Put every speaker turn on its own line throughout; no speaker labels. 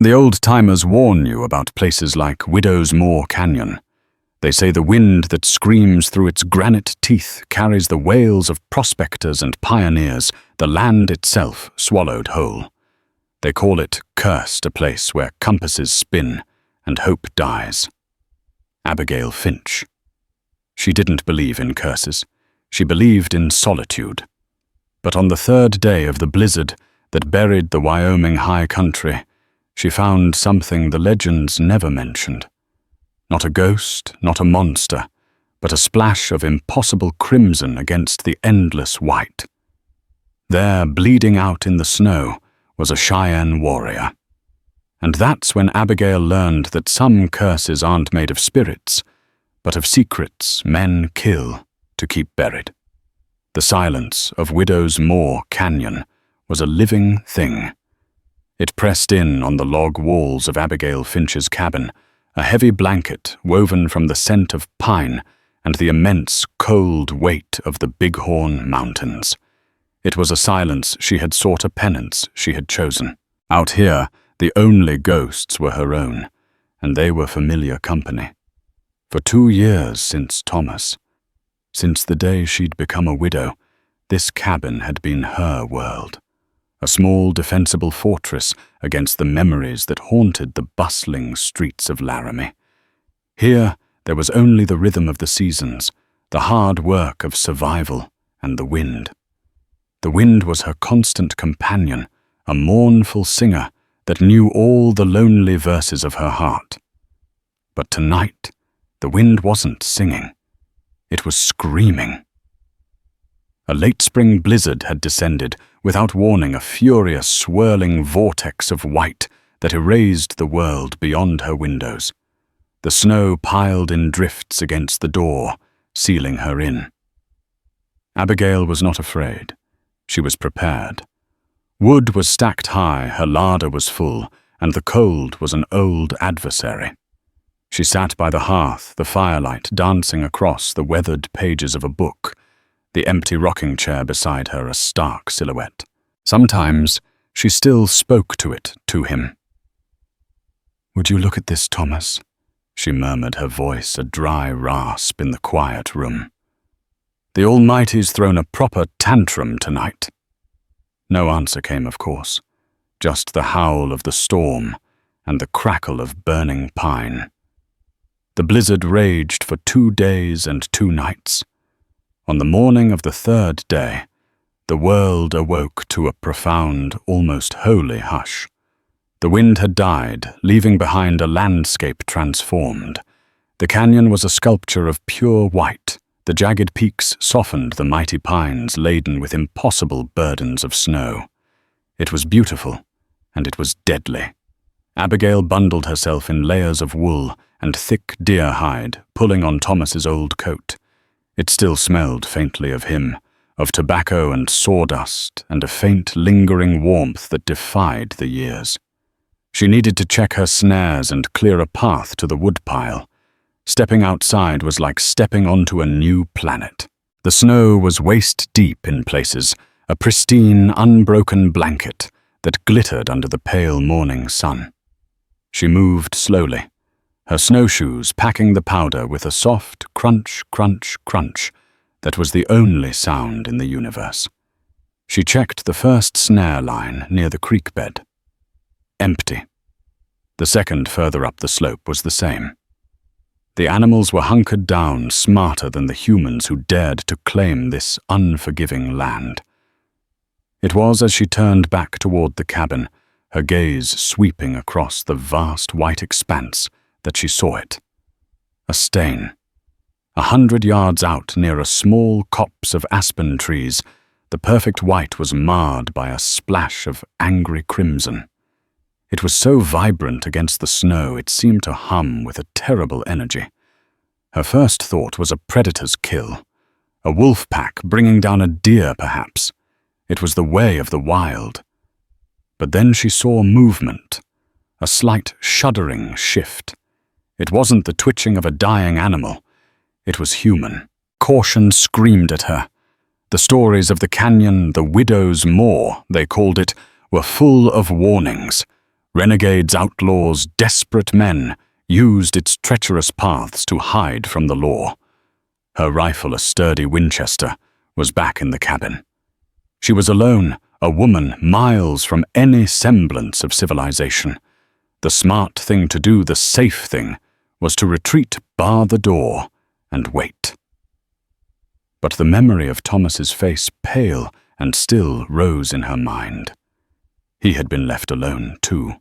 The old-timers warn you about places like Widow's Moor Canyon. They say the wind that screams through its granite teeth carries the wails of prospectors and pioneers, the land itself swallowed whole. They call it cursed, a place where compasses spin and hope dies. Abigail Finch. She didn't believe in curses. She believed in solitude. But on the third day of the blizzard that buried the Wyoming high country, she found something the legends never mentioned. Not a ghost, not a monster, but a splash of impossible crimson against the endless white. There, bleeding out in the snow, was a Cheyenne warrior. And that's when Abigail learned that some curses aren't made of spirits, but of secrets men kill to keep buried. The silence of Widow's Moor Canyon was a living thing. It pressed in on the log walls of Abigail Finch's cabin, a heavy blanket woven from the scent of pine and the immense cold weight of the Bighorn Mountains. It was a silence she had sought, a penance she had chosen. Out here, the only ghosts were her own, and they were familiar company. For 2 years since Thomas, since the day she'd become a widow, this cabin had been her world. A small, defensible fortress against the memories that haunted the bustling streets of Laramie. Here, there was only the rhythm of the seasons, the hard work of survival, and the wind. The wind was her constant companion, a mournful singer that knew all the lonely verses of her heart. But tonight, the wind wasn't singing. It was screaming. A late spring blizzard had descended, without warning, a furious, swirling vortex of white that erased the world beyond her windows. The snow piled in drifts against the door, sealing her in. Abigail was not afraid. She was prepared. Wood was stacked high, her larder was full, and the cold was an old adversary. She sat by the hearth, the firelight dancing across the weathered pages of a book, the empty rocking chair beside her a stark silhouette. Sometimes she still spoke to him. "Would you look at this, Thomas?" she murmured, her voice a dry rasp in the quiet room. "The Almighty's thrown a proper tantrum tonight." No answer came, of course, just the howl of the storm and the crackle of burning pine. The blizzard raged for 2 days and 2 nights. On the morning of the third day, the world awoke to a profound, almost holy hush. The wind had died, leaving behind a landscape transformed. The canyon was a sculpture of pure white. The jagged peaks softened the mighty pines laden with impossible burdens of snow. It was beautiful, and it was deadly. Abigail bundled herself in layers of wool and thick deer hide, pulling on Thomas's old coat. It still smelled faintly of him, of tobacco and sawdust, and a faint, lingering warmth that defied the years. She needed to check her snares and clear a path to the woodpile. Stepping outside was like stepping onto a new planet. The snow was waist-deep in places, a pristine, unbroken blanket that glittered under the pale morning sun. She moved slowly, her snowshoes packing the powder with a soft crunch, crunch, crunch that was the only sound in the universe. She checked the first snare line near the creek bed. Empty. The second further up the slope was the same. The animals were hunkered down, smarter than the humans who dared to claim this unforgiving land. It was as she turned back toward the cabin, her gaze sweeping across the vast white expanse, that she saw it. A stain. 100 yards out, near a small copse of aspen trees, the perfect white was marred by a splash of angry crimson. It was so vibrant against the snow it seemed to hum with a terrible energy. Her first thought was a predator's kill. A wolf pack bringing down a deer, perhaps. It was the way of the wild. But then she saw movement, a slight shuddering shift. It wasn't the twitching of a dying animal. It was human. Caution screamed at her. The stories of the canyon, the Widow's Moor, they called it, were full of warnings. Renegades, outlaws, desperate men used its treacherous paths to hide from the law. Her rifle, a sturdy Winchester, was back in the cabin. She was alone, a woman miles from any semblance of civilization. The smart thing to do, the safe thing, was to retreat, bar the door, and wait. But the memory of Thomas's face, pale and still, rose in her mind. He had been left alone, too.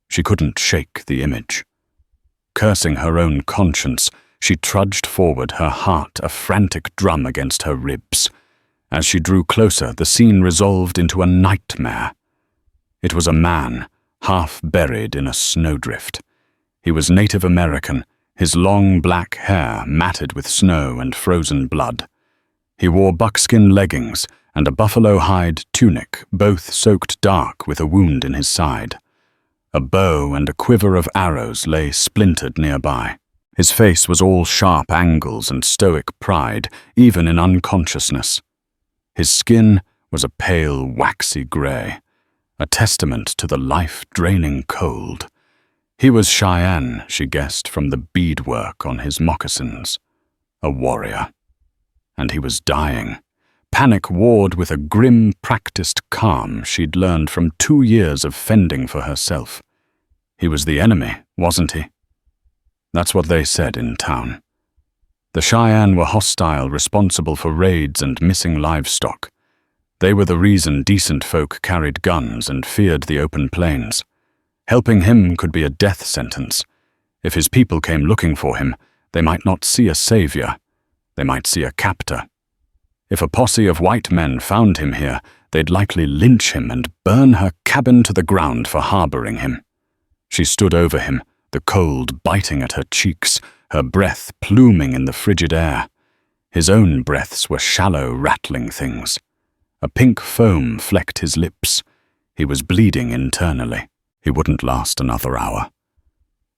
She couldn't shake the image. Cursing her own conscience, she trudged forward, her heart a frantic drum against her ribs. As she drew closer, the scene resolved into a nightmare. It was a man, half buried in a snowdrift. He was Native American, his long black hair matted with snow and frozen blood. He wore buckskin leggings and a buffalo hide tunic, both soaked dark with a wound in his side. A bow and a quiver of arrows lay splintered nearby. His face was all sharp angles and stoic pride, even in unconsciousness. His skin was a pale, waxy grey, a testament to the life-draining cold. He was Cheyenne, she guessed from the beadwork on his moccasins. A warrior. And he was dying. Panic warred with a grim, practiced calm she'd learned from 2 years of fending for herself. He was the enemy, wasn't he? That's what they said in town. The Cheyenne were hostile, responsible for raids and missing livestock. They were the reason decent folk carried guns and feared the open plains. Helping him could be a death sentence. If his people came looking for him, they might not see a savior. They might see a captor. If a posse of white men found him here, they'd likely lynch him and burn her cabin to the ground for harboring him. She stood over him, the cold biting at her cheeks, her breath pluming in the frigid air. His own breaths were shallow, rattling things. A pink foam flecked his lips. He was bleeding internally. He wouldn't last another hour.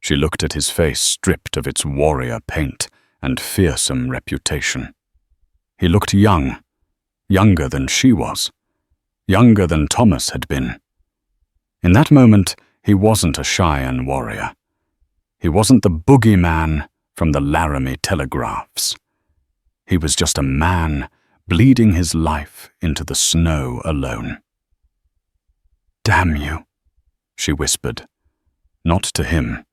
She looked at his face stripped of its warrior paint and fearsome reputation. He looked young, younger than she was, younger than Thomas had been. In that moment, he wasn't a Cheyenne warrior. He wasn't the boogeyman from the Laramie telegraphs. He was just a man bleeding his life into the snow alone. "Damn you," she whispered, not to him,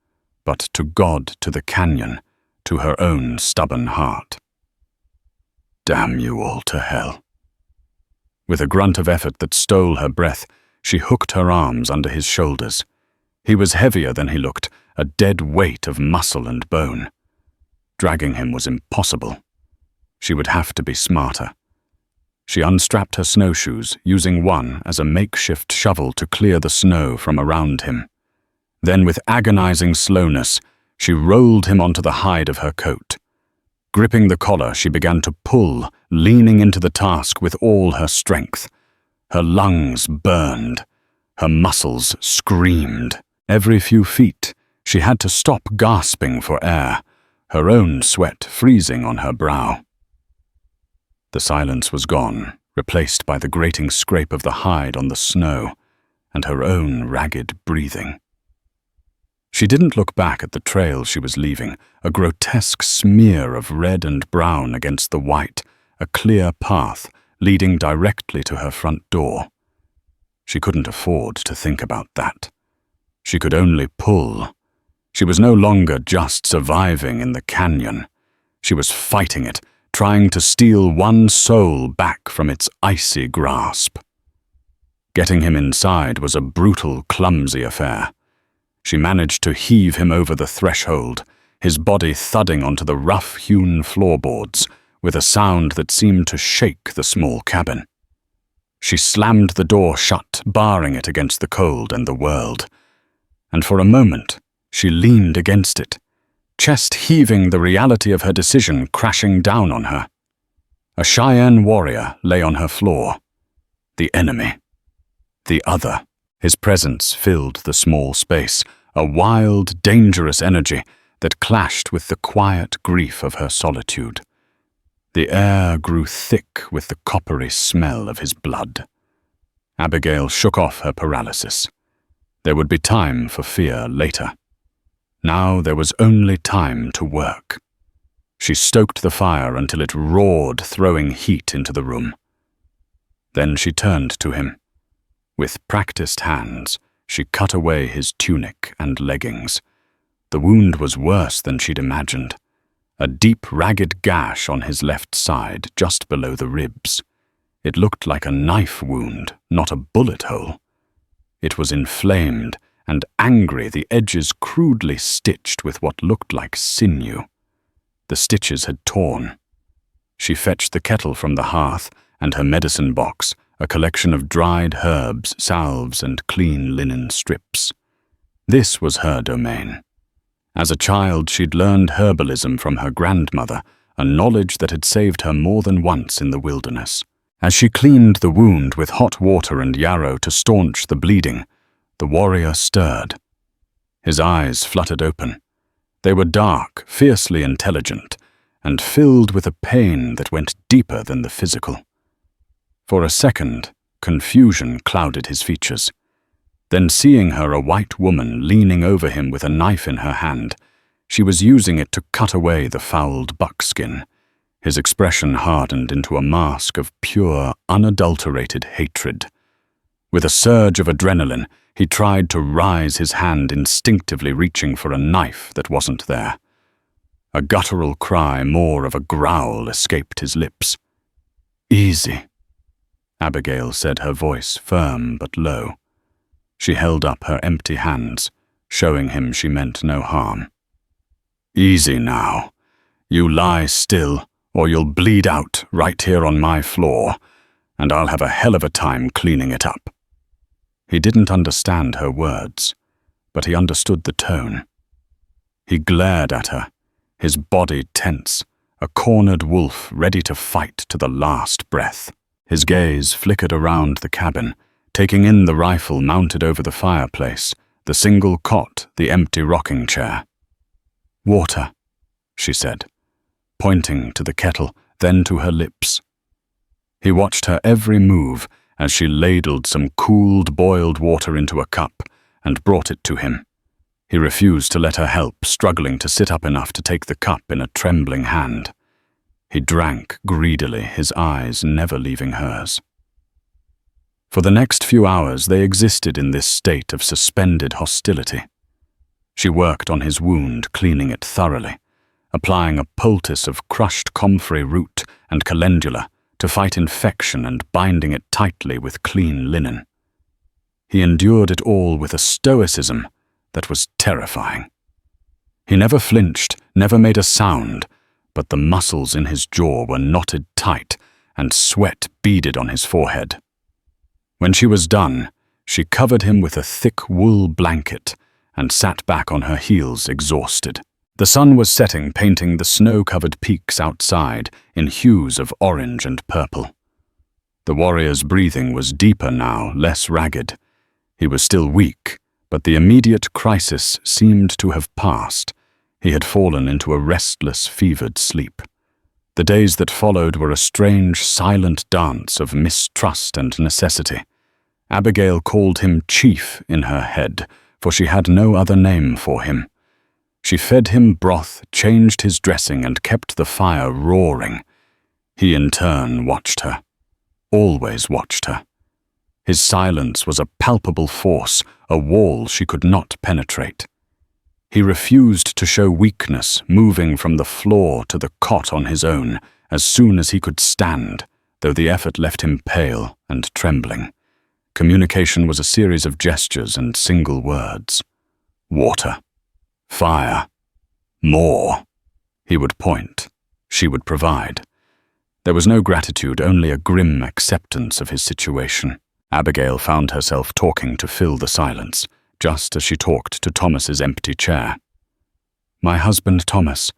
but to God, to the canyon, to her own stubborn heart. "Damn you all to hell." With a grunt of effort that stole her breath, she hooked her arms under his shoulders. He was heavier than he looked, a dead weight of muscle and bone. Dragging him was impossible. She would have to be smarter. She unstrapped her snowshoes, using one as a makeshift shovel to clear the snow from around him. Then, with agonizing slowness, she rolled him onto the hide of her coat. Gripping the collar, she began to pull, leaning into the task with all her strength. Her lungs burned. Her muscles screamed. Every few feet, she had to stop gasping for air, her own sweat freezing on her brow. The silence was gone, replaced by the grating scrape of the hide on the snow, and her own ragged breathing. She didn't look back at the trail she was leaving, a grotesque smear of red and brown against the white, a clear path leading directly to her front door. She couldn't afford to think about that. She could only pull. She was no longer just surviving in the canyon. She was fighting it, trying to steal one soul back from its icy grasp. Getting him inside was a brutal, clumsy affair. She managed to heave him over the threshold, his body thudding onto the rough-hewn floorboards with a sound that seemed to shake the small cabin. She slammed the door shut, barring it against the cold and the world. And for a moment, she leaned against it, chest heaving, the reality of her decision crashing down on her. A Cheyenne warrior lay on her floor. The enemy. The other. His presence filled the small space, a wild, dangerous energy that clashed with the quiet grief of her solitude. The air grew thick with the coppery smell of his blood. Abigail shook off her paralysis. There would be time for fear later. Now there was only time to work. She stoked the fire until it roared, throwing heat into the room. Then she turned to him. With practiced hands, she cut away his tunic and leggings. The wound was worse than she'd imagined. A deep, ragged gash on his left side, just below the ribs. It looked like a knife wound, not a bullet hole. It was inflamed and angry, the edges crudely stitched with what looked like sinew. The stitches had torn. She fetched the kettle from the hearth and her medicine box, a collection of dried herbs, salves, and clean linen strips. This was her domain. As a child, she'd learned herbalism from her grandmother, a knowledge that had saved her more than once in the wilderness. As she cleaned the wound with hot water and yarrow to staunch the bleeding, the warrior stirred. His eyes fluttered open. They were dark, fiercely intelligent, and filled with a pain that went deeper than the physical. For a second, confusion clouded his features. Then, seeing her, a white woman, leaning over him with a knife in her hand, she was using it to cut away the fouled buckskin. His expression hardened into a mask of pure, unadulterated hatred. With a surge of adrenaline, he tried to rise his hand, instinctively reaching for a knife that wasn't there. A guttural cry, more of a growl, escaped his lips. "Easy," Abigail said, her voice firm but low. She held up her empty hands, showing him she meant no harm. "Easy now. You lie still, or you'll bleed out right here on my floor, and I'll have a hell of a time cleaning it up." He didn't understand her words, but he understood the tone. He glared at her, his body tense, a cornered wolf ready to fight to the last breath. His gaze flickered around the cabin, taking in the rifle mounted over the fireplace, the single cot, the empty rocking chair. "Water," she said, pointing to the kettle, then to her lips. He watched her every move as she ladled some cooled, boiled water into a cup and brought it to him. He refused to let her help, struggling to sit up enough to take the cup in a trembling hand. He drank greedily, his eyes never leaving hers. For the next few hours, they existed in this state of suspended hostility. She worked on his wound, cleaning it thoroughly, applying a poultice of crushed comfrey root and calendula to fight infection and binding it tightly with clean linen. He endured it all with a stoicism that was terrifying. He never flinched, never made a sound, but the muscles in his jaw were knotted tight and sweat beaded on his forehead. When she was done, she covered him with a thick wool blanket and sat back on her heels, exhausted. The sun was setting, painting the snow-covered peaks outside in hues of orange and purple. The warrior's breathing was deeper now, less ragged. He was still weak, but the immediate crisis seemed to have passed. He had fallen into a restless, fevered sleep. The days that followed were a strange, silent dance of mistrust and necessity. Abigail called him Chief in her head, for she had no other name for him. She fed him broth, changed his dressing, and kept the fire roaring. He in turn watched her, always watched her. His silence was a palpable force, a wall she could not penetrate. He refused to show weakness, moving from the floor to the cot on his own as soon as he could stand, though the effort left him pale and trembling. Communication was a series of gestures and single words. Water. Fire. More. He would point. She would provide. There was no gratitude, only a grim acceptance of his situation. Abigail found herself talking to fill the silence, just as she talked to Thomas's empty chair. "My husband Thomas,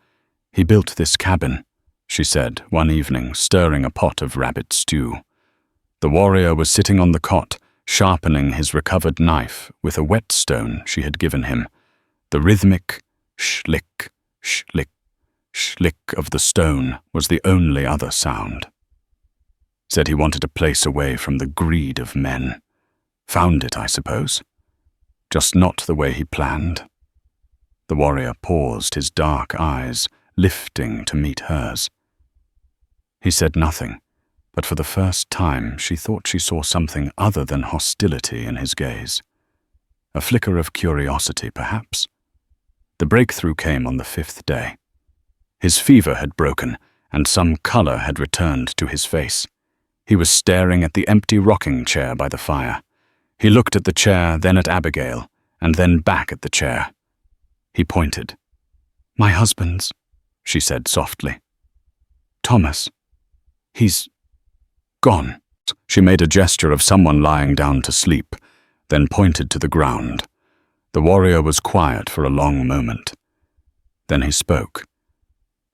he built this cabin," she said one evening, stirring a pot of rabbit stew. The warrior was sitting on the cot, sharpening his recovered knife with a whetstone she had given him. The rhythmic schlick, schlick, schlick of the stone was the only other sound. Said he wanted a place away from the greed of men. Found it, I suppose. just not the way he planned. The warrior paused, his dark eyes lifting to meet hers. He said nothing, but for the first time she thought she saw something other than hostility in his gaze. A flicker of curiosity, perhaps. The breakthrough came on the 5th day. His fever had broken, and some color had returned to his face. He was staring at the empty rocking chair by the fire. He looked at the chair, then at Abigail, and then back at the chair. He pointed. "My husband's," she said softly. "Thomas. He's gone." She made a gesture of someone lying down to sleep, then pointed to the ground. The warrior was quiet for a long moment. Then he spoke.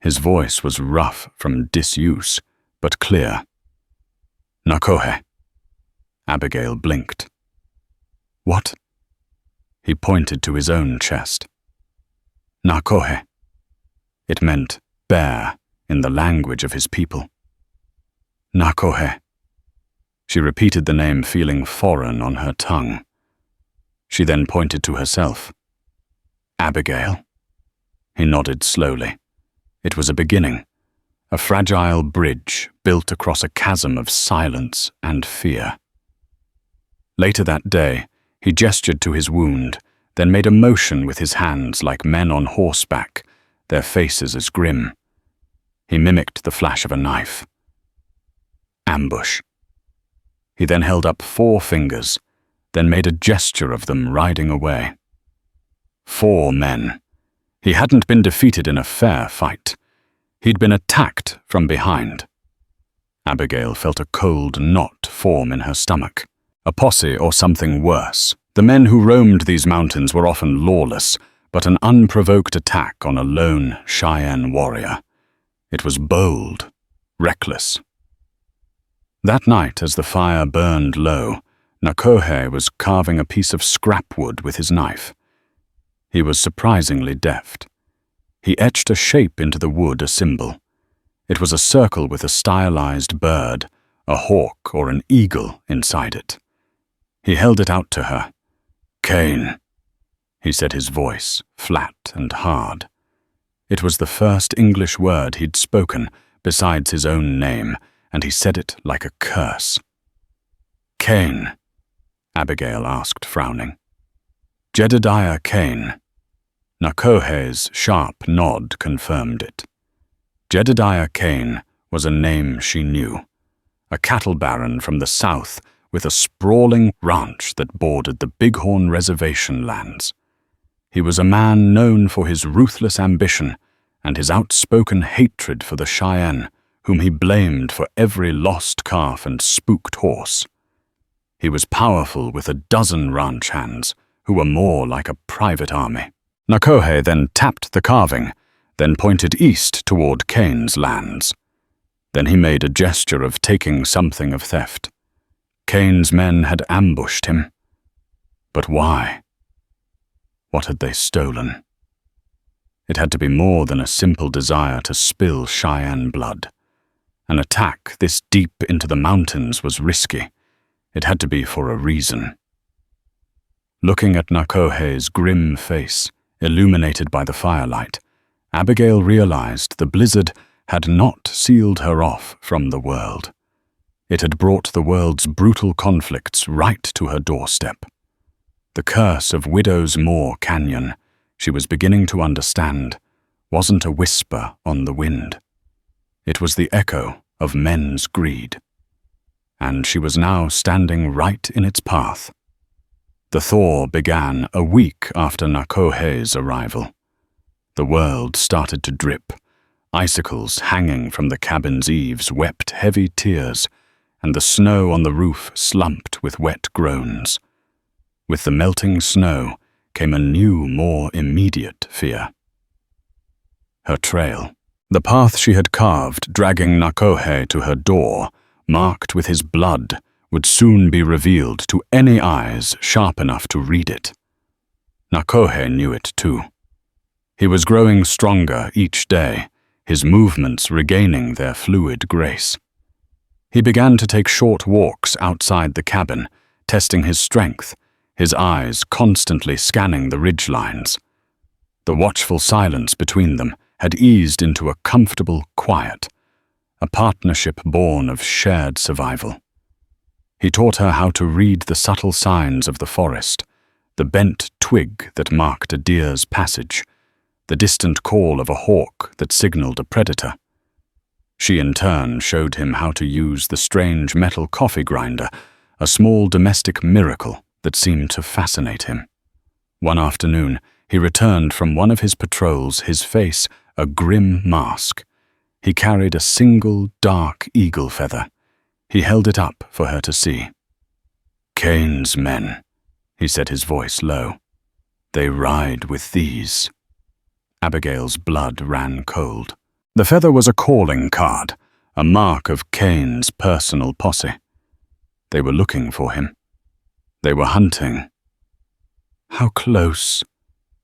His voice was rough from disuse, but clear. "Nakohe." Abigail blinked. "What?" He pointed to his own chest. "Nakohe." It meant bear in the language of his people. "Nakohe." She repeated the name, feeling foreign on her tongue. She then pointed to herself. "Abigail?" He nodded slowly. It was a beginning, a fragile bridge built across a chasm of silence and fear. Later that day, he gestured to his wound, then made a motion with his hands like men on horseback, their faces as grim. He mimicked the flash of a knife. Ambush. He then held up 4 fingers, then made a gesture of them riding away. 4 men. He hadn't been defeated in a fair fight. He'd been attacked from behind. Abigail felt a cold knot form in her stomach. A posse or something worse. The men who roamed these mountains were often lawless, but an unprovoked attack on a lone Cheyenne warrior. It was bold, reckless. That night, as the fire burned low, Nakohe was carving a piece of scrap wood with his knife. He was surprisingly deft. He etched a shape into the wood, a symbol. It was a circle with a stylized bird, a hawk or an eagle inside it. He held it out to her. "Cain," he said, his voice flat and hard. It was the first English word he'd spoken besides his own name, and he said it like a curse. "Cain?" Abigail asked, frowning. "Jedediah Cain." Nakohe's sharp nod confirmed it. Jedediah Cain was a name she knew. A cattle baron from the south with a sprawling ranch that bordered the Bighorn Reservation lands. He was a man known for his ruthless ambition and his outspoken hatred for the Cheyenne, whom he blamed for every lost calf and spooked horse. He was powerful with a dozen ranch hands, who were more like a private army. Nakohe then tapped the carving, then pointed east toward Cain's lands. Then he made a gesture of taking something of theft. Cain's men had ambushed him. But why? What had they stolen? It had to be more than a simple desire to spill Cheyenne blood. An attack this deep into the mountains was risky. It had to be for a reason. Looking at Nakohe's grim face, illuminated by the firelight, Abigail realized the blizzard had not sealed her off from the world. It had brought the world's brutal conflicts right to her doorstep. The curse of Widow's Moor Canyon, she was beginning to understand, wasn't a whisper on the wind. It was the echo of men's greed. And she was now standing right in its path. The thaw began a week after Nakohe's arrival. The world started to drip. Icicles hanging from the cabin's eaves wept heavy tears, and the snow on the roof slumped with wet groans. With the melting snow came a new, more immediate fear. Her trail. The path she had carved, dragging Nakohe to her door, marked with his blood, would soon be revealed to any eyes sharp enough to read it. Nakohe knew it too. He was growing stronger each day, his movements regaining their fluid grace. He began to take short walks outside the cabin, testing his strength, his eyes constantly scanning the ridgelines. The watchful silence between them had eased into a comfortable quiet, a partnership born of shared survival. He taught her how to read the subtle signs of the forest, the bent twig that marked a deer's passage, the distant call of a hawk that signaled a predator. She in turn showed him how to use the strange metal coffee grinder, a small domestic miracle that seemed to fascinate him. One afternoon, he returned from one of his patrols, his face a grim mask. He carried a single dark eagle feather. He held it up for her to see. "Cain's men," he said, his voice low. "They ride with these." Abigail's blood ran cold. The feather was a calling card, a mark of Cain's personal posse. They were looking for him. They were hunting. "How close?"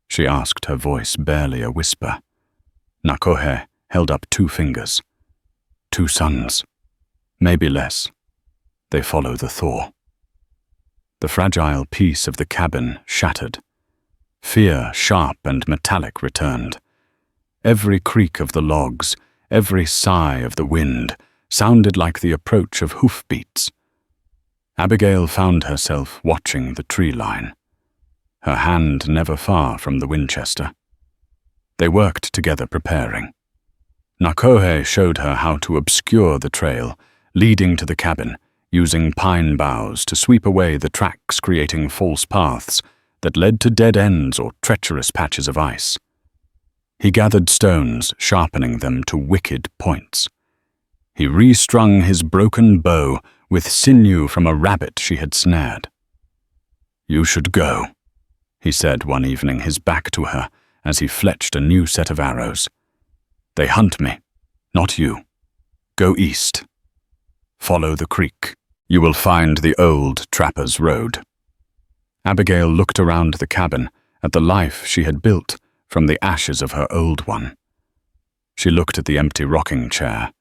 she asked, her voice barely a whisper. Nakohe held up 2 fingers. 2 suns. Maybe less. They follow the thaw. The fragile piece of the cabin shattered. Fear, sharp and metallic, returned. Every creak of the logs, every sigh of the wind, sounded like the approach of hoofbeats. Abigail found herself watching the tree line, her hand never far from the Winchester. They worked together preparing. Nakohe showed her how to obscure the trail, leading to the cabin, using pine boughs to sweep away the tracks, creating false paths that led to dead ends or treacherous patches of ice. He gathered stones, sharpening them to wicked points. He restrung his broken bow with sinew from a rabbit she had snared. "You should go," he said one evening, his back to her, as he fletched a new set of arrows. "They hunt me, not you. Go east. Follow the creek. You will find the old trapper's road." Abigail looked around the cabin at the life she had built from the ashes of her old one. She looked at the empty rocking chair.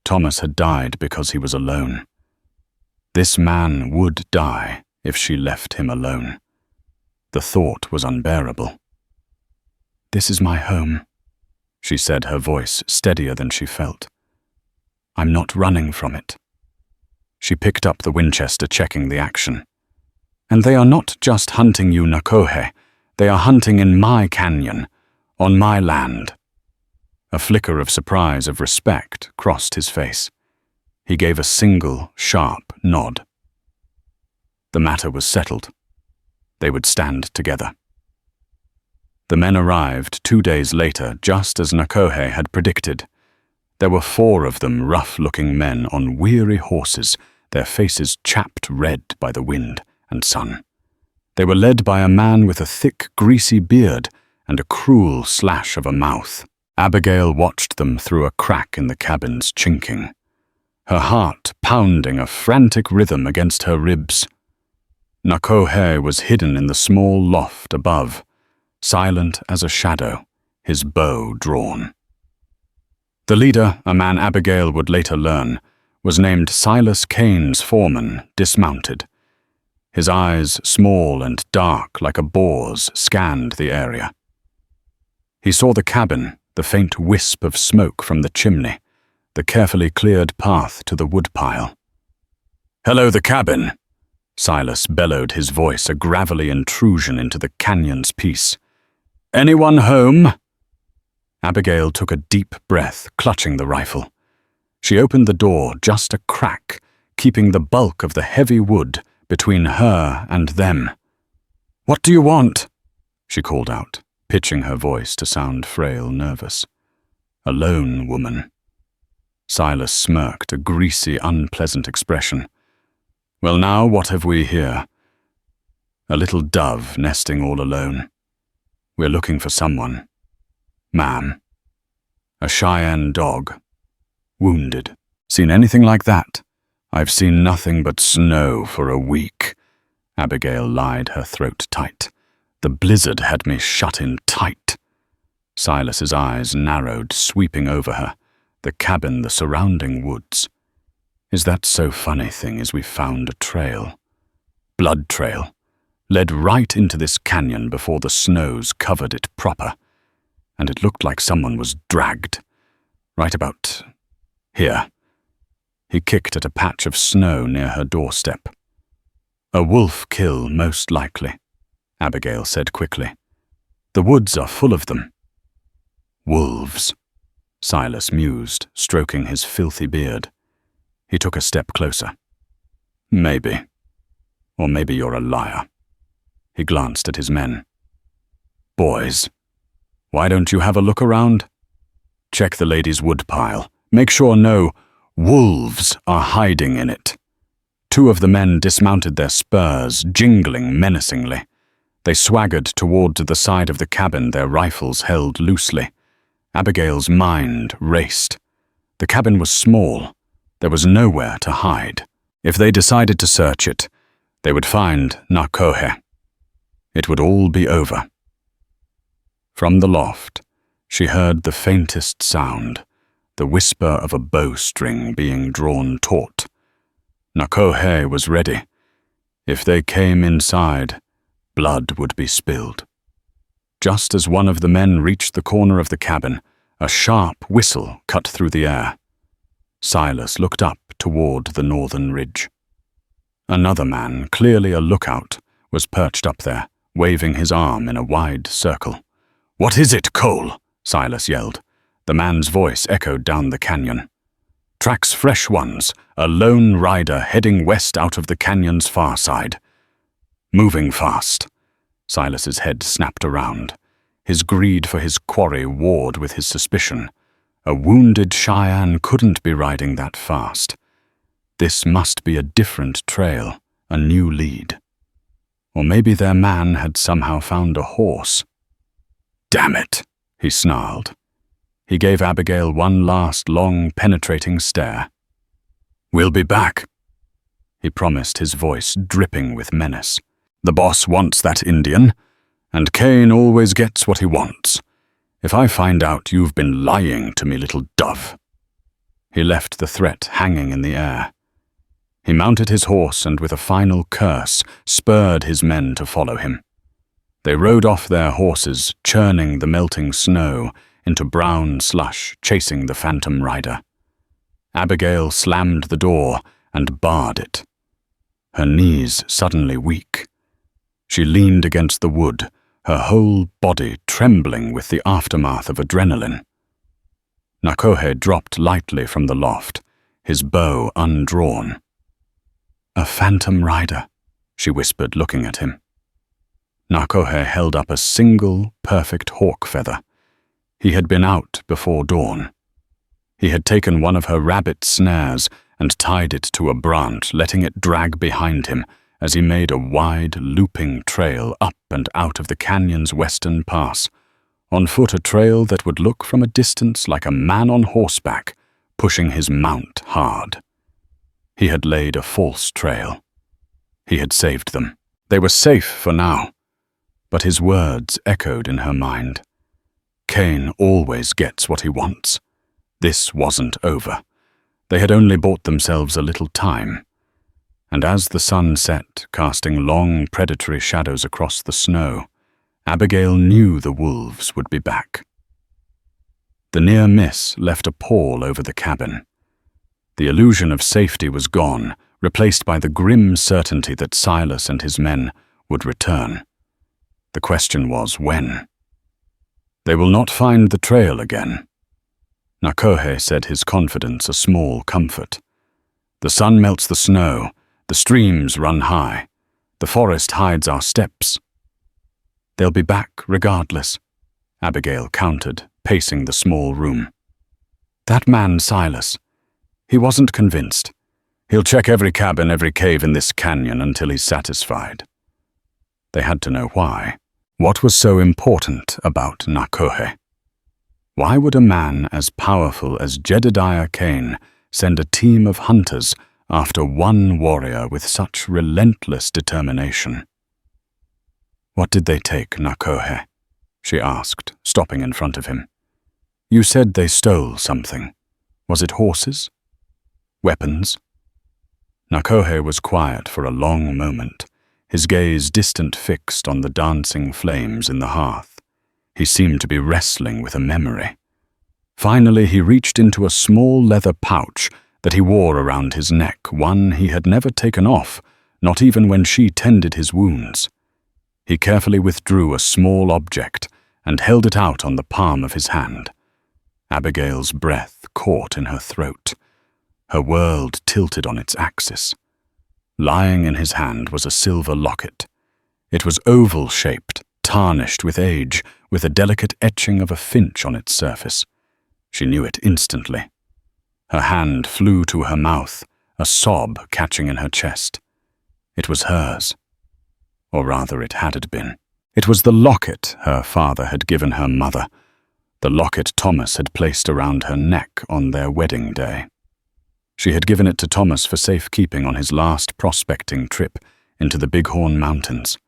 Thomas had died because he was alone. This man would die if she left him alone. The thought was unbearable. "This is my home," she said, her voice steadier than she felt. "I'm not running from it." She picked up the Winchester, checking the action. "And they are not just hunting you, Nakohe. They are hunting in my canyon, on my land." A flicker of surprise, of respect, crossed his face. He gave a single, sharp nod. The matter was settled. They would stand together. The men arrived 2 days later, just as Nakohe had predicted. There were 4 of them, rough-looking men on weary horses, their faces chapped red by the wind and sun. They were led by a man with a thick, greasy beard and a cruel slash of a mouth. Abigail watched them through a crack in the cabin's chinking, her heart pounding a frantic rhythm against her ribs. Nakohe was hidden in the small loft above, silent as a shadow, his bow drawn. The leader, a man Abigail would later learn, was named Silas Cain's foreman, dismounted. His eyes, small and dark like a boar's, scanned the area. He saw the cabin, the faint wisp of smoke from the chimney, the carefully cleared path to the woodpile. "Hello, the cabin!" Silas bellowed, his voice a gravelly intrusion into the canyon's peace. "Anyone home?" Abigail took a deep breath, clutching the rifle. She opened the door just a crack, keeping the bulk of the heavy wood between her and them. "What do you want?" she called out, pitching her voice to sound frail, nervous. "A lone woman." Silas smirked, a greasy, unpleasant expression. "Well, now what have we here?" "A little dove nesting all alone. We're looking for someone. Ma'am. A Cheyenne dog. Wounded. Seen anything like that? I've seen nothing but snow for a week." Abigail lied, her throat tight. "The blizzard had me shut in tight." Silas's eyes narrowed, sweeping over her, the cabin, the surrounding woods. "Is that so funny thing as we found a trail? Blood trail. led right into this canyon before the snows covered it proper, and it looked like someone was dragged. Right about here. He kicked at a patch of snow near her doorstep. A wolf kill, most likely, Abigail said quickly. The woods are full of them. Wolves, Silas mused, stroking his filthy beard. He took a step closer. Maybe. Or maybe you're a liar. He glanced at his men. Boys, why don't you have a look around? Check the lady's woodpile. Make sure no wolves are hiding in it. Two of the men dismounted their spurs, jingling menacingly. They swaggered toward the side of the cabin, their rifles held loosely. Abigail's mind raced. The cabin was small. There was nowhere to hide. If they decided to search it, they would find Nakohe. It would all be over. From the loft, she heard the faintest sound, the whisper of a bowstring being drawn taut. Nakohe was ready. If they came inside, blood would be spilled. Just as one of the men reached the corner of the cabin, a sharp whistle cut through the air. Silas looked up toward the northern ridge. Another man, clearly a lookout, was perched up there, waving his arm in a wide circle. "What is it, Cole?" Silas yelled. The man's voice echoed down the canyon. "Tracks fresh ones, a lone rider heading west out of the canyon's far side. Moving fast." Silas's head snapped around. His greed for his quarry warred with his suspicion. A wounded Cheyenne couldn't be riding that fast. This must be a different trail, a new lead. Or maybe their man had somehow found a horse. "Damn it," he snarled. He gave Abigail one last long, penetrating stare. "We'll be back," he promised, his voice dripping with menace. "The boss wants that Indian, and Kane always gets what he wants. If I find out you've been lying to me, little dove." He left the threat hanging in the air. He mounted his horse and with a final curse spurred his men to follow him. They rode off their horses, churning the melting snow into brown slush, chasing the phantom rider. Abigail slammed the door and barred it. Her knees suddenly weak. She leaned against the wood, her whole body trembling with the aftermath of adrenaline. Nakohe dropped lightly from the loft, his bow undrawn. "A phantom rider," she whispered, looking at him. Nakohe held up a single, perfect hawk feather. He had been out before dawn. He had taken one of her rabbit snares and tied it to a branch, letting it drag behind him as he made a wide, looping trail up and out of the canyon's western pass, on foot a trail that would look from a distance like a man on horseback, pushing his mount hard. He had laid a false trail. He had saved them. They were safe for now. But his words echoed in her mind. Kane always gets what he wants. This wasn't over. They had only bought themselves a little time. And as the sun set, casting long predatory shadows across the snow, Abigail knew the wolves would be back. The near miss left a pall over the cabin. The illusion of safety was gone, replaced by the grim certainty that Silas and his men would return. The question was when. They will not find the trail again. Nakohe said, his confidence a small comfort. The sun melts the snow, the streams run high, the forest hides our steps. They'll be back regardless, Abigail countered, pacing the small room. That man, Silas, he wasn't convinced. He'll check every cabin, every cave in this canyon until he's satisfied. They had to know why. What was so important about Nakohe? Why would a man as powerful as Jedediah Kane send a team of hunters after one warrior with such relentless determination? "What did they take, Nakohe?" she asked, stopping in front of him. "You said they stole something. Was it horses? Weapons?" Nakohe was quiet for a long moment, his gaze distant fixed on the dancing flames in the hearth. He seemed to be wrestling with a memory. Finally, he reached into a small leather pouch that he wore around his neck, one he had never taken off, not even when she tended his wounds. He carefully withdrew a small object and held it out on the palm of his hand. Abigail's breath caught in her throat. Her world tilted on its axis. Lying in his hand was a silver locket. It was oval-shaped, tarnished with age, with a delicate etching of a finch on its surface. She knew it instantly. Her hand flew to her mouth, a sob catching in her chest. It was hers. Or rather, it had been. It was the locket her father had given her mother, the locket Thomas had placed around her neck on their wedding day. She had given it to Thomas for safekeeping on his last prospecting trip into the Bighorn Mountains,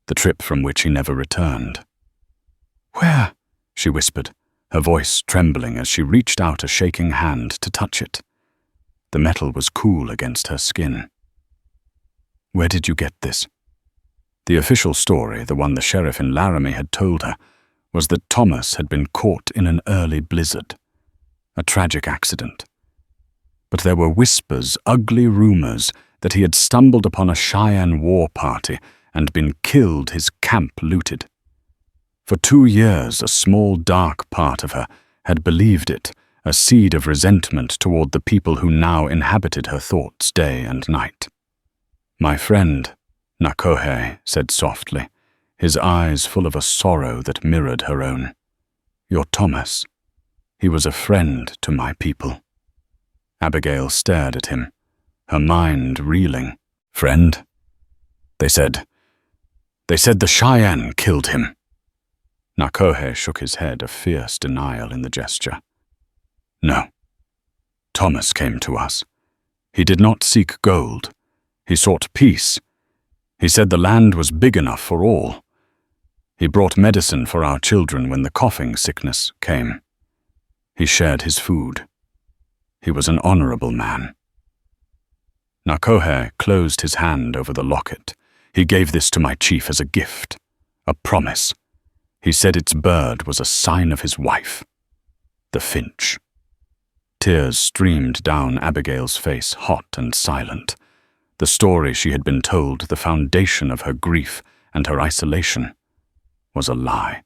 the trip from which he never returned. "Where?" she whispered, her voice trembling as she reached out a shaking hand to touch it. The metal was cool against her skin. "Where did you get this?" The official story, the one the sheriff in Laramie had told her, was that Thomas had been caught in an early blizzard. A tragic accident. But there were whispers, ugly rumors, that he had stumbled upon a Cheyenne war party and been killed, his camp looted. For 2 years, a small dark part of her had believed it, a seed of resentment toward the people who now inhabited her thoughts day and night. "My friend," Nakohe said softly, his eyes full of a sorrow that mirrored her own. "You're Thomas. He was a friend to my people." Abigail stared at him, her mind reeling. "Friend?" They said the Cheyenne killed him." Nakohe shook his head, a fierce denial in the gesture. "No. Thomas came to us. He did not seek gold. He sought peace. He said the land was big enough for all. He brought medicine for our children when the coughing sickness came. He shared his food. He was an honorable man." Nakohe closed his hand over the locket. "He gave this to my chief as a gift, a promise. He said its bird was a sign of his wife, the finch." Tears streamed down Abigail's face, hot and silent. The story she had been told, the foundation of her grief and her isolation, was a lie.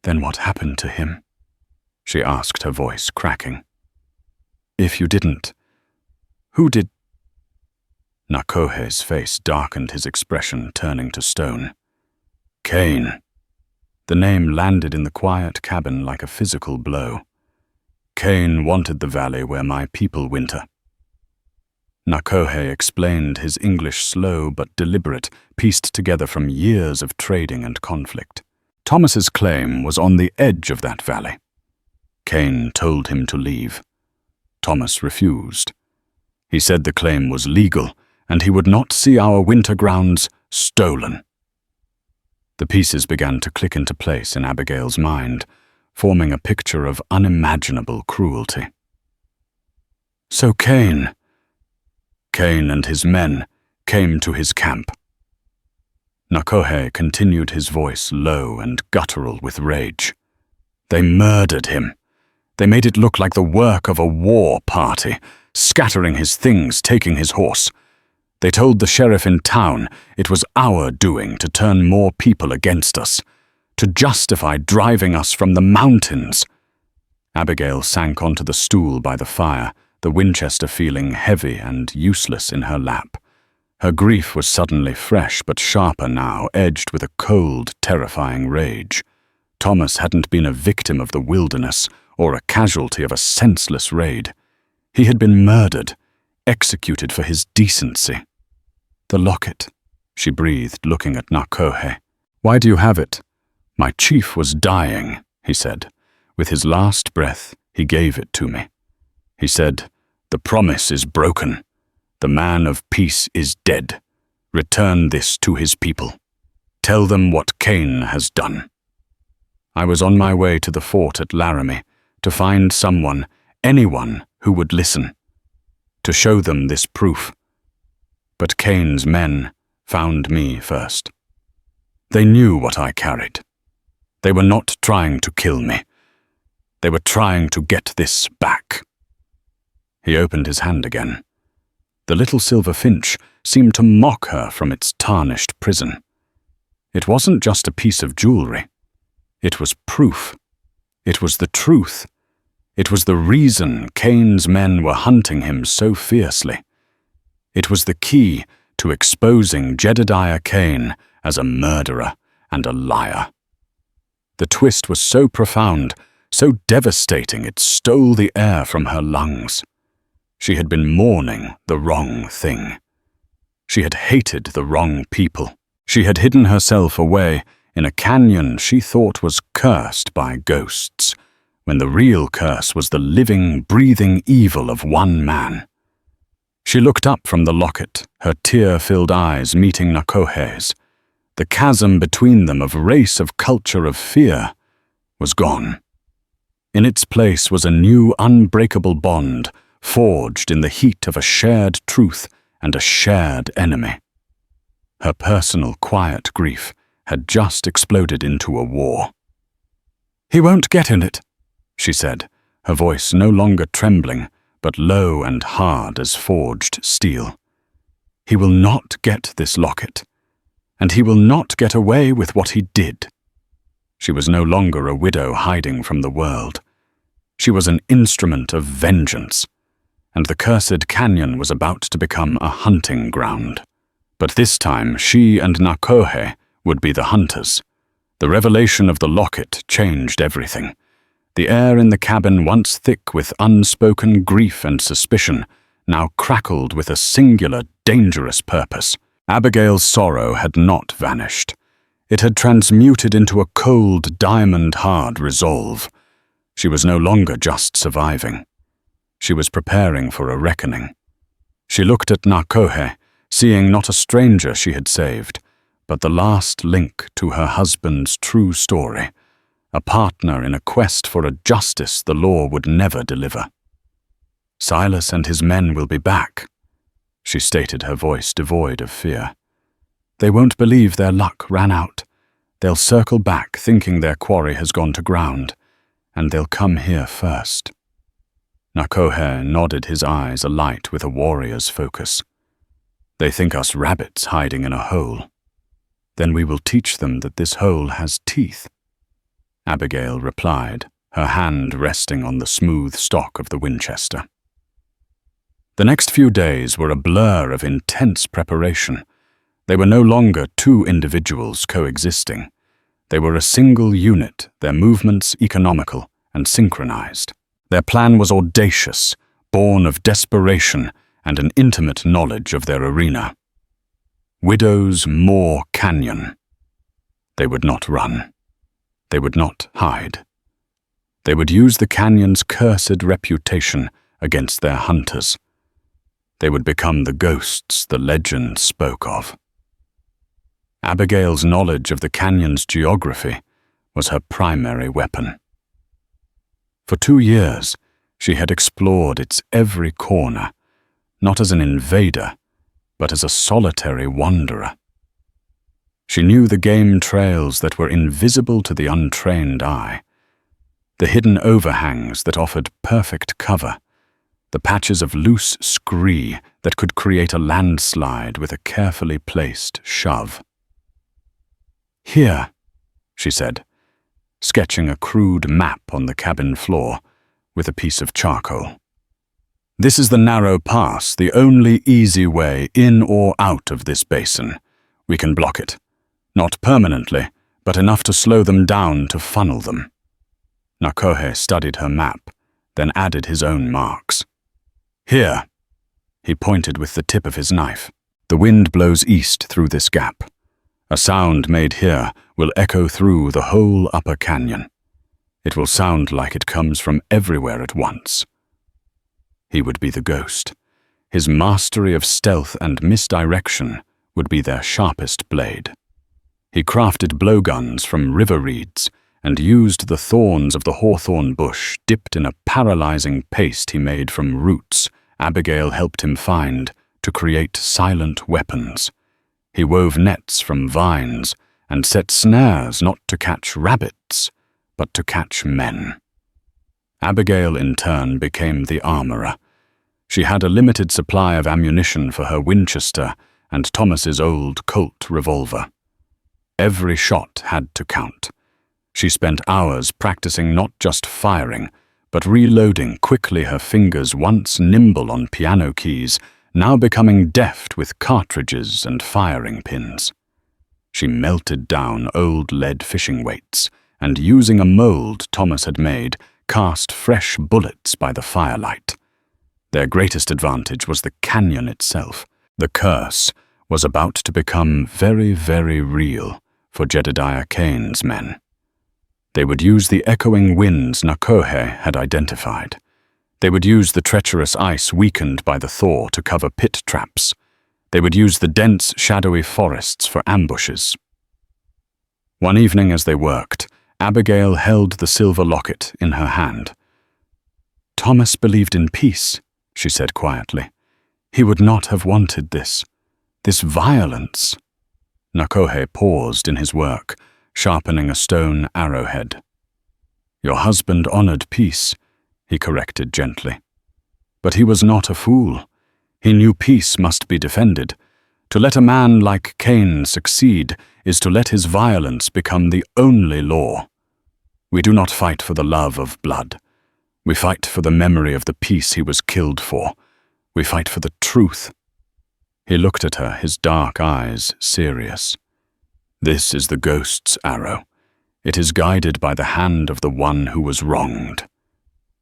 "Then what happened to him?" she asked, her voice cracking. "If you didn't, who did?" Nakohe's face darkened, his expression turning to stone. "Cain." The name landed in the quiet cabin like a physical blow. "Cain wanted the valley where my people winter." Nakohe explained, his English slow but deliberate, pieced together from years of trading and conflict. Thomas's claim was on the edge of that valley. Cain told him to leave. Thomas refused. He said the claim was legal, and he would not see our winter grounds stolen. The pieces began to click into place in Abigail's mind, forming a picture of unimaginable cruelty. "So Cain and his men came to his camp." Nakohe continued, his voice low and guttural with rage. "They murdered him. They made it look like the work of a war party, scattering his things, taking his horse. They told the sheriff in town it was our doing to turn more people against us, to justify driving us from the mountains." Abigail sank onto the stool by the fire, the Winchester feeling heavy and useless in her lap. Her grief was suddenly fresh but sharper now, edged with a cold, terrifying rage. Thomas hadn't been a victim of the wilderness or a casualty of a senseless raid. He had been murdered, executed for his decency. "The locket," she breathed, looking at Nakohe. "Why do you have it?" "My chief was dying," he said. "With his last breath, he gave it to me. He said, 'The promise is broken. The man of peace is dead. Return this to his people. Tell them what Cain has done.' I was on my way to the fort at Laramie to find someone, anyone who would listen, to show them this proof. But Cain's men found me first. They knew what I carried. They were not trying to kill me. They were trying to get this back. He opened his hand again. The little silver finch seemed to mock her from its tarnished prison. It wasn't just a piece of jewelry. It was proof. It was the truth. It was the reason Cain's men were hunting him so fiercely. It was the key to exposing Jedediah Cain as a murderer and a liar. The twist was so profound, so devastating, it stole the air from her lungs. She had been mourning the wrong thing. She had hated the wrong people. She had hidden herself away in a canyon she thought was cursed by ghosts, when the real curse was the living, breathing evil of one man. She looked up from the locket, her tear-filled eyes meeting Nakohe's. The chasm between them of race, of culture, of fear was gone. In its place was a new unbreakable bond, forged in the heat of a shared truth and a shared enemy. Her personal, quiet grief had just exploded into a war. "He won't get in it," she said, her voice no longer trembling, but low and hard as forged steel. "He will not get this locket, and he will not get away with what he did." She was no longer a widow hiding from the world. She was an instrument of vengeance, and the cursed canyon was about to become a hunting ground. But this time she and Nakohe would be the hunters. The revelation of the locket changed everything. The air in the cabin, once thick with unspoken grief and suspicion, now crackled with a singular, dangerous purpose. Abigail's sorrow had not vanished. It had transmuted into a cold, diamond-hard resolve. She was no longer just surviving. She was preparing for a reckoning. She looked at Nakohe, seeing not a stranger she had saved, but the last link to her husband's true story, a partner in a quest for a justice the law would never deliver. "Silas and his men will be back," she stated, her voice devoid of fear. "They won't believe their luck ran out. They'll circle back thinking their quarry has gone to ground, and they'll come here first." Nakohe nodded, his eyes alight with a warrior's focus. "They think us rabbits hiding in a hole. Then we will teach them that this hole has teeth," Abigail replied, her hand resting on the smooth stock of the Winchester. The next few days were a blur of intense preparation. They were no longer two individuals coexisting. They were a single unit, their movements economical and synchronized. Their plan was audacious, born of desperation and an intimate knowledge of their arena. Widow's Moor Canyon. They would not run. They would not hide. They would use the canyon's cursed reputation against their hunters. They would become the ghosts the legend spoke of. Abigail's knowledge of the canyon's geography was her primary weapon. For 2 years, she had explored its every corner, not as an invader, but as a solitary wanderer. She knew the game trails that were invisible to the untrained eye, the hidden overhangs that offered perfect cover, the patches of loose scree that could create a landslide with a carefully placed shove. "Here," she said, sketching a crude map on the cabin floor with a piece of charcoal. "This is the narrow pass, the only easy way in or out of this basin. We can block it. Not permanently, but enough to slow them down, to funnel them." Nakohe studied her map, then added his own marks. "Here." He pointed with the tip of his knife. "The wind blows east through this gap. A sound made here will echo through the whole upper canyon. It will sound like it comes from everywhere at once." He would be the ghost. His mastery of stealth and misdirection would be their sharpest blade. He crafted blowguns from river reeds and used the thorns of the hawthorn bush dipped in a paralyzing paste he made from roots Abigail helped him find to create silent weapons. He wove nets from vines and set snares not to catch rabbits, but to catch men. Abigail, in turn, became the armorer. She had a limited supply of ammunition for her Winchester and Thomas's old Colt revolver. Every shot had to count. She spent hours practicing not just firing, but reloading quickly, her fingers once nimble on piano keys, now becoming deft with cartridges and firing pins. She melted down old lead fishing weights, and using a mold Thomas had made, cast fresh bullets by the firelight. Their greatest advantage was the canyon itself. The curse was about to become very, very real for Jedediah Kane's men. They would use the echoing winds Nakohe had identified. They would use the treacherous ice weakened by the thaw to cover pit traps. They would use the dense, shadowy forests for ambushes. One evening as they worked, Abigail held the silver locket in her hand. "Thomas believed in peace," she said quietly. "He would not have wanted this violence." Nakohe paused in his work, sharpening a stone arrowhead. "Your husband honored peace," he corrected gently. "But he was not a fool. He knew peace must be defended. To let a man like Cain succeed is to let his violence become the only law. We do not fight for the love of blood. We fight for the memory of the peace he was killed for. We fight for the truth." He looked at her, his dark eyes serious. "This is the ghost's arrow. It is guided by the hand of the one who was wronged."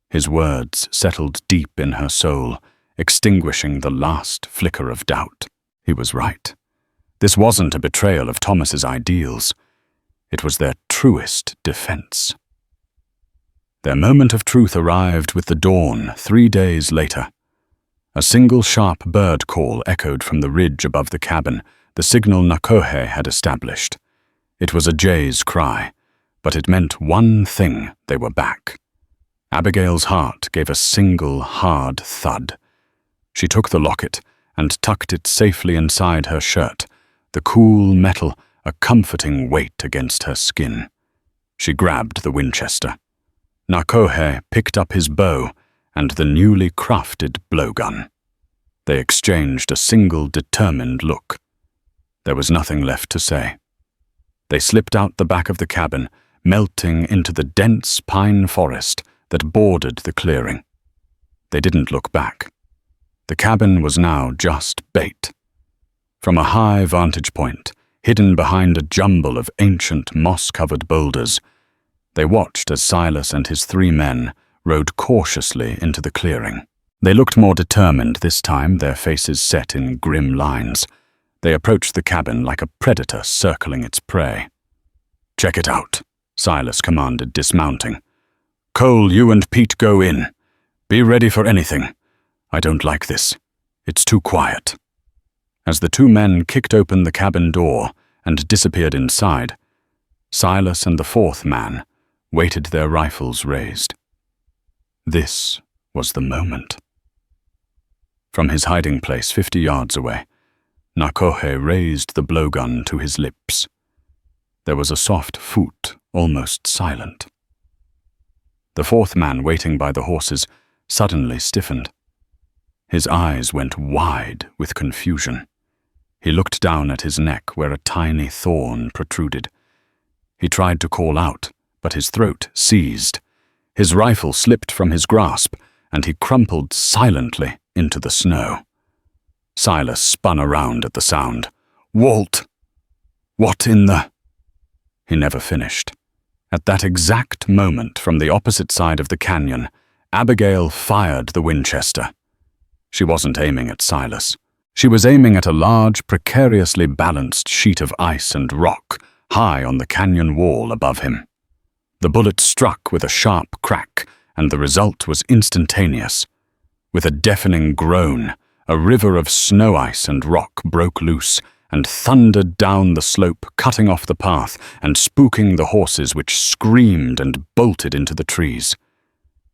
His words settled deep in her soul, extinguishing the last flicker of doubt. He was right. This wasn't a betrayal of Thomas's ideals. It was their truest defense. Their moment of truth arrived with the dawn 3 days later. A single sharp bird call echoed from the ridge above the cabin, the signal Nakohe had established. It was a jay's cry, but it meant one thing: they were back. Abigail's heart gave a single hard thud. She took the locket and tucked it safely inside her shirt, the cool metal a comforting weight against her skin. She grabbed the Winchester. Nakohe picked up his bow and the newly crafted blowgun. They exchanged a single determined look. There was nothing left to say. They slipped out the back of the cabin, melting into the dense pine forest that bordered the clearing. They didn't look back. The cabin was now just bait. From a high vantage point, hidden behind a jumble of ancient moss-covered boulders, they watched as Silas and his 3 men rode cautiously into the clearing. They looked more determined this time, their faces set in grim lines. They approached the cabin like a predator circling its prey. "Check it out," Silas commanded, dismounting. "Cole, you and Pete go in. Be ready for anything. I don't like this. It's too quiet." As the 2 men kicked open the cabin door and disappeared inside, Silas and the 4th man waited, their rifles raised. This was the moment. From his hiding place 50 yards away, Nakohe raised the blowgun to his lips. There was a soft phoot, almost silent. The 4th man waiting by the horses suddenly stiffened. His eyes went wide with confusion. He looked down at his neck where a tiny thorn protruded. He tried to call out, but his throat seized. His rifle slipped from his grasp, and he crumpled silently into the snow. Silas spun around at the sound. "Walt! What in the—" He never finished. At that exact moment, from the opposite side of the canyon, Abigail fired the Winchester. She wasn't aiming at Silas. She was aiming at a large, precariously balanced sheet of ice and rock high on the canyon wall above him. The bullet struck with a sharp crack, and the result was instantaneous. With a deafening groan, a river of snow ice and rock broke loose and thundered down the slope, cutting off the path and spooking the horses, which screamed and bolted into the trees.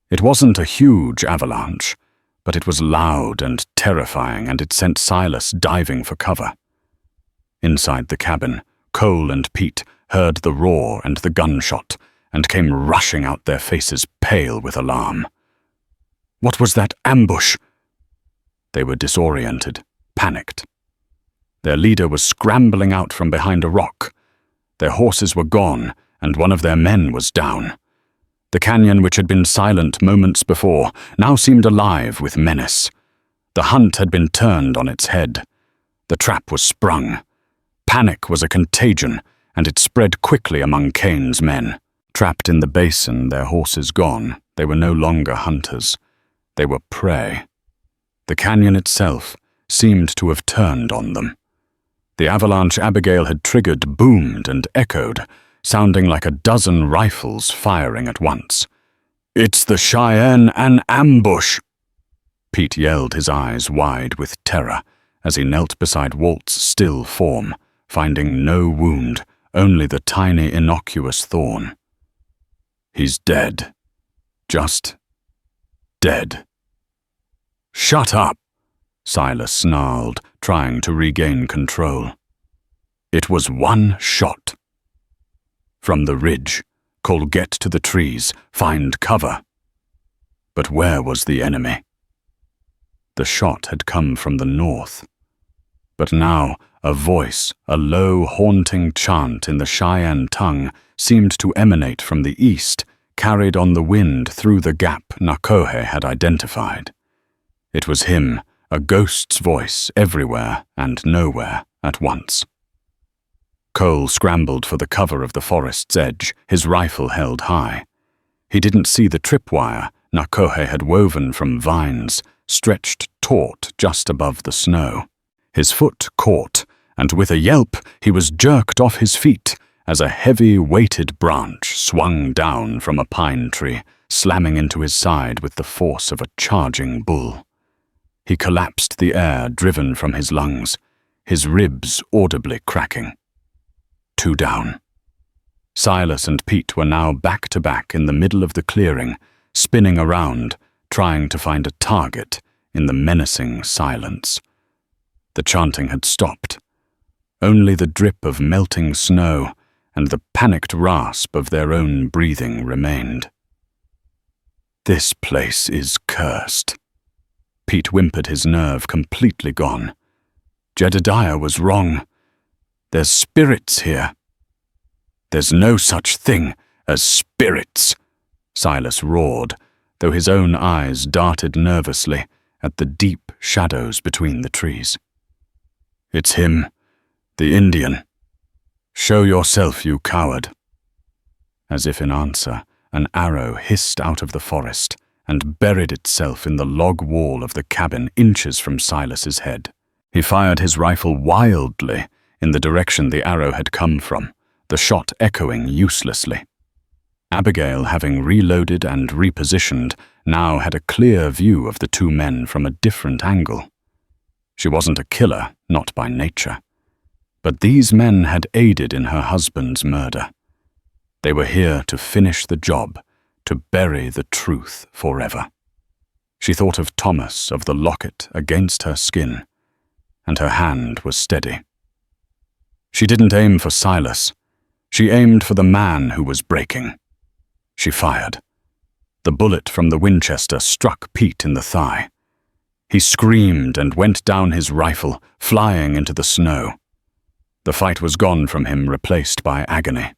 It wasn't a huge avalanche, but it was loud and terrifying, and it sent Silas diving for cover. Inside the cabin, Cole and Pete heard the roar and the gunshot and came rushing out, their faces pale with alarm. What was that ambush? They were disoriented, panicked. Their leader was scrambling out from behind a rock. Their horses were gone, and one of their men was down. The canyon, which had been silent moments before, now seemed alive with menace. The hunt had been turned on its head. The trap was sprung. Panic was a contagion, and it spread quickly among Kane's men. Trapped in the basin, their horses gone, they were no longer hunters. They were prey. The canyon itself seemed to have turned on them. The avalanche Abigail had triggered boomed and echoed, sounding like a dozen rifles firing at once. "It's the Cheyenne, an ambush!" Pete yelled, his eyes wide with terror, as he knelt beside Walt's still form, finding no wound, only the tiny innocuous thorn. "He's dead. Just dead." "Shut up!" Silas snarled, trying to regain control. "It was one shot." From the ridge, Cole, "Get to the trees, find cover." But where was the enemy? The shot had come from the north. But now a voice, a low, haunting chant in the Cheyenne tongue, seemed to emanate from the east, carried on the wind through the gap Nakohe had identified. It was him, a ghost's voice everywhere and nowhere at once. Cole scrambled for the cover of the forest's edge, his rifle held high. He didn't see the tripwire Nakohe had woven from vines, stretched taut just above the snow. His foot caught, and with a yelp he was jerked off his feet as a heavy, weighted branch swung down from a pine tree, slamming into his side with the force of a charging bull. He collapsed, the air driven from his lungs, his ribs audibly cracking. 2 down. Silas and Pete were now back to back in the middle of the clearing, spinning around, trying to find a target in the menacing silence. The chanting had stopped. Only the drip of melting snow and the panicked rasp of their own breathing remained. "This place is cursed." Pete whimpered, his nerve completely gone. "Jedediah was wrong. There's spirits here." "There's no such thing as spirits," Silas roared, though his own eyes darted nervously at the deep shadows between the trees. "It's him, the Indian. Show yourself, you coward." As if in answer, an arrow hissed out of the forest and buried itself in the log wall of the cabin inches from Silas's head. He fired his rifle wildly in the direction the arrow had come from, the shot echoing uselessly. Abigail, having reloaded and repositioned, now had a clear view of the 2 men from a different angle. She wasn't a killer, not by nature. But these men had aided in her husband's murder. They were here to finish the job, to bury the truth forever. She thought of Thomas, of the locket against her skin, and her hand was steady. She didn't aim for Silas. She aimed for the man who was breaking. She fired. The bullet from the Winchester struck Pete in the thigh. He screamed and went down his rifle, flying into the snow. The fight was gone from him, replaced by agony.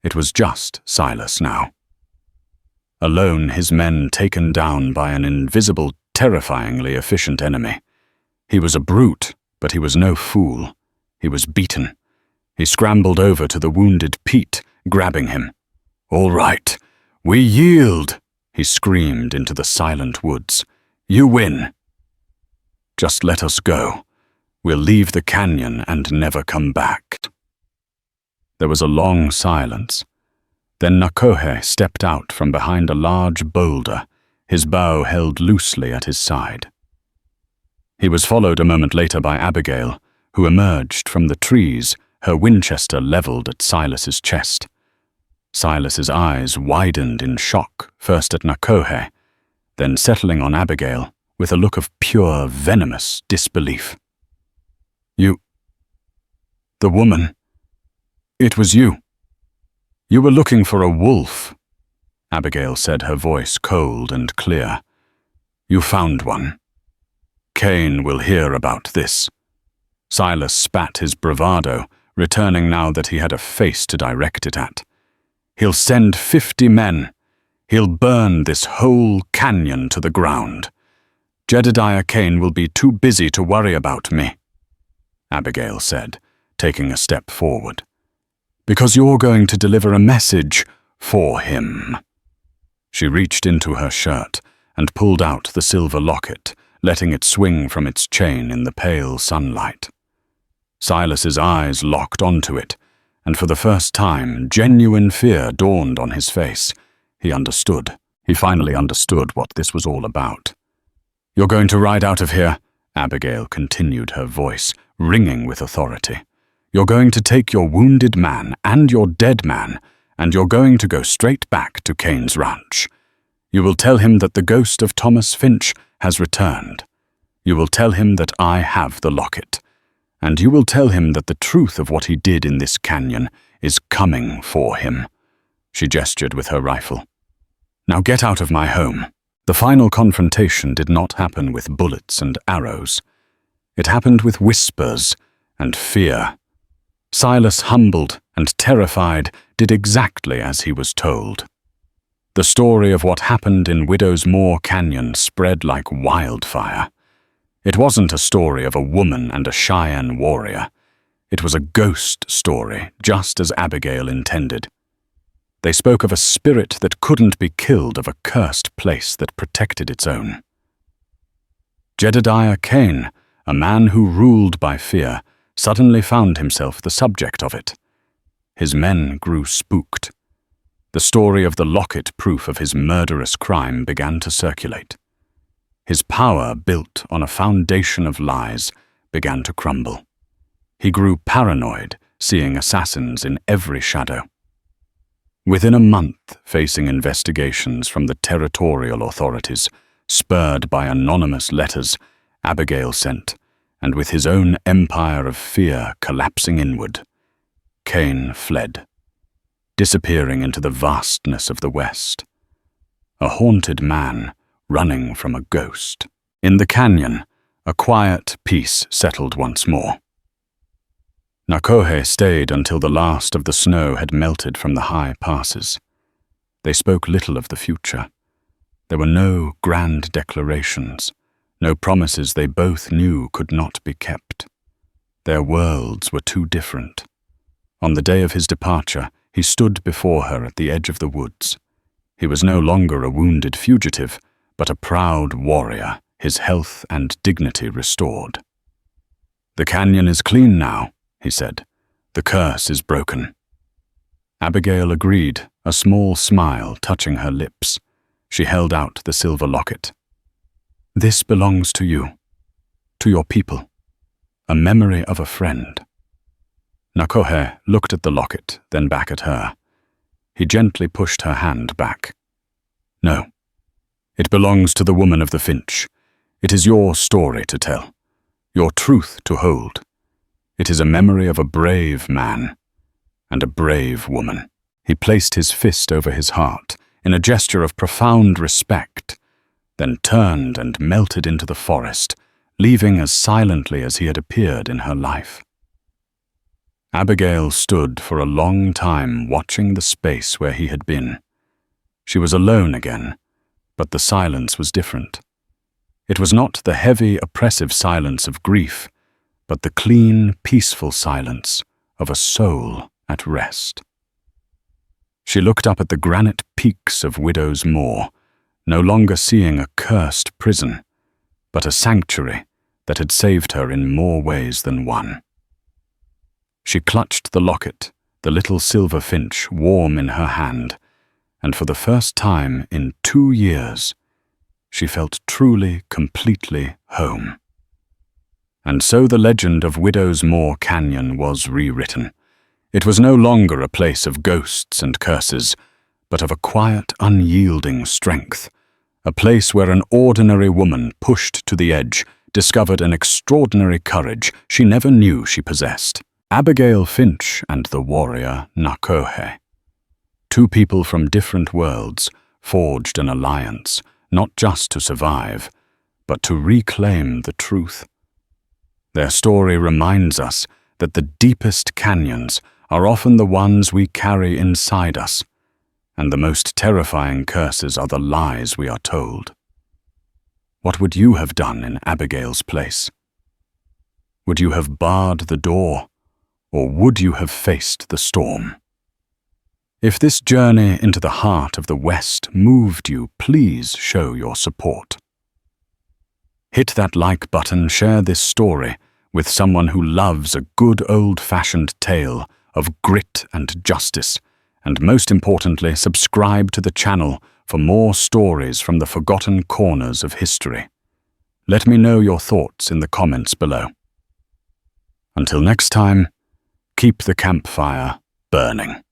It was just Silas now. Alone, his men taken down by an invisible, terrifyingly efficient enemy. He was a brute, but he was no fool. He was beaten. He scrambled over to the wounded Pete, grabbing him. "All right, we yield," he screamed into the silent woods. "You win. Just let us go. We'll leave the canyon and never come back." There was a long silence. Then Nakohe stepped out from behind a large boulder, his bow held loosely at his side. He was followed a moment later by Abigail, who emerged from the trees, her Winchester leveled at Silas's chest. Silas's eyes widened in shock, first at Nakohe, then settling on Abigail with a look of pure, venomous disbelief. The woman. It was you. You were looking for a wolf, Abigail said, her voice cold and clear. You found one. Cain will hear about this. Silas spat his bravado, returning now that he had a face to direct it at. He'll send 50 men. He'll burn this whole canyon to the ground. Jedediah Cain will be too busy to worry about me, Abigail said, taking a step forward. Because you're going to deliver a message for him. She reached into her shirt and pulled out the silver locket, letting it swing from its chain in the pale sunlight. Silas's eyes locked onto it, and for the first time, genuine fear dawned on his face. He understood. He finally understood what this was all about. You're going to ride out of here, Abigail continued, her voice ringing with authority. You're going to take your wounded man and your dead man, and you're going to go straight back to Cain's ranch. You will tell him that the ghost of Thomas Finch has returned. You will tell him that I have the locket. And you will tell him that the truth of what he did in this canyon is coming for him. She gestured with her rifle. Now get out of my home. The final confrontation did not happen with bullets and arrows. It happened with whispers and fear. Silas, humbled and terrified, did exactly as he was told. The story of what happened in Widow's Moor Canyon spread like wildfire. It wasn't a story of a woman and a Cheyenne warrior. It was a ghost story, just as Abigail intended. They spoke of a spirit that couldn't be killed, of a cursed place that protected its own. Jedediah Cain, a man who ruled by fear, suddenly found himself the subject of it. His men grew spooked. The story of the locket proof of his murderous crime began to circulate. His power, built on a foundation of lies, began to crumble. He grew paranoid, seeing assassins in every shadow. Within a month, facing investigations from the territorial authorities, spurred by anonymous letters Abigail sent, and with his own empire of fear collapsing inward, Cain fled, disappearing into the vastness of the West. A haunted man, running from a ghost. In the canyon, a quiet peace settled once more. Nakohe stayed until the last of the snow had melted from the high passes. They spoke little of the future. There were no grand declarations, no promises they both knew could not be kept. Their worlds were too different. On the day of his departure, he stood before her at the edge of the woods. He was no longer a wounded fugitive, but a proud warrior, his health and dignity restored. "The canyon is clean now," he said. "The curse is broken." Abigail agreed, a small smile touching her lips. She held out the silver locket. "This belongs to you, to your people, a memory of a friend." Nakohe looked at the locket, then back at her. He gently pushed her hand back. "No. It belongs to the woman of the Finch. It is your story to tell, your truth to hold. It is a memory of a brave man and a brave woman." He placed his fist over his heart in a gesture of profound respect, then turned and melted into the forest, leaving as silently as he had appeared in her life. Abigail stood for a long time watching the space where he had been. She was alone again, but the silence was different. It was not the heavy, oppressive silence of grief, but the clean, peaceful silence of a soul at rest. She looked up at the granite peaks of Widow's Moor, no longer seeing a cursed prison, but a sanctuary that had saved her in more ways than one. She clutched the locket, the little silver finch warm in her hand, and for the first time in 2 years, she felt truly, completely home. And so the legend of Widow's Moor Canyon was rewritten. It was no longer a place of ghosts and curses, but of a quiet, unyielding strength, a place where an ordinary woman pushed to the edge discovered an extraordinary courage she never knew she possessed. Abigail Finch and the warrior Nakohe. Two people from different worlds forged an alliance, not just to survive, but to reclaim the truth. Their story reminds us that the deepest canyons are often the ones we carry inside us, and the most terrifying curses are the lies we are told. What would you have done in Abigail's place? Would you have barred the door, or would you have faced the storm? If this journey into the heart of the West moved you, please show your support. Hit that like button, share this story with someone who loves a good old-fashioned tale of grit and justice, and most importantly, subscribe to the channel for more stories from the forgotten corners of history. Let me know your thoughts in the comments below. Until next time, keep the campfire burning.